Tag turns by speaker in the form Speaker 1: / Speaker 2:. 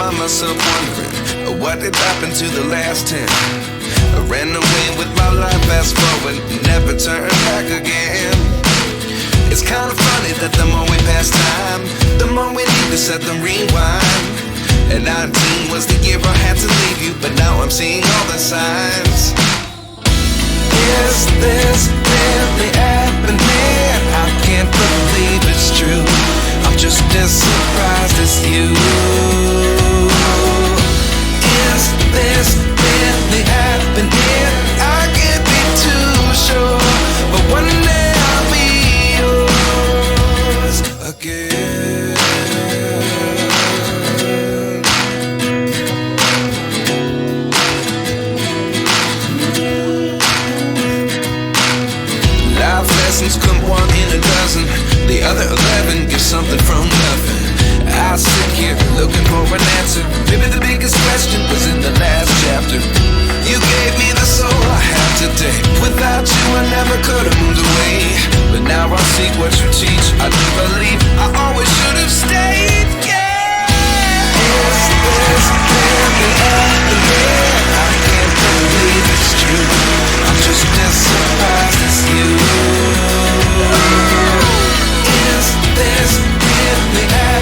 Speaker 1: find myself wondering, what did happen to the last 10? I ran away with my life, fast forward, never turn back again. It's kind of funny that the more we pass time, the more we need to set them rewind. And 19 was the year I had to leave you, but now I'm seeing all the signs. Is this really happening? I can't believe it's true. I'm just as surprised as you. Is this really happening? I can't be too sure, but one day I'll be yours again. Life lessons come one in a dozen. The other 11 give something from nothing. I sit here looking for an answer. Maybe the biggest question was in the last chapter. You gave me the soul I have today. Without you I never could have moved away. But now I see what you teach. I do believe I always should have stayed. Yeah. Is this really happening? I can't believe it's true. I'm just as surprised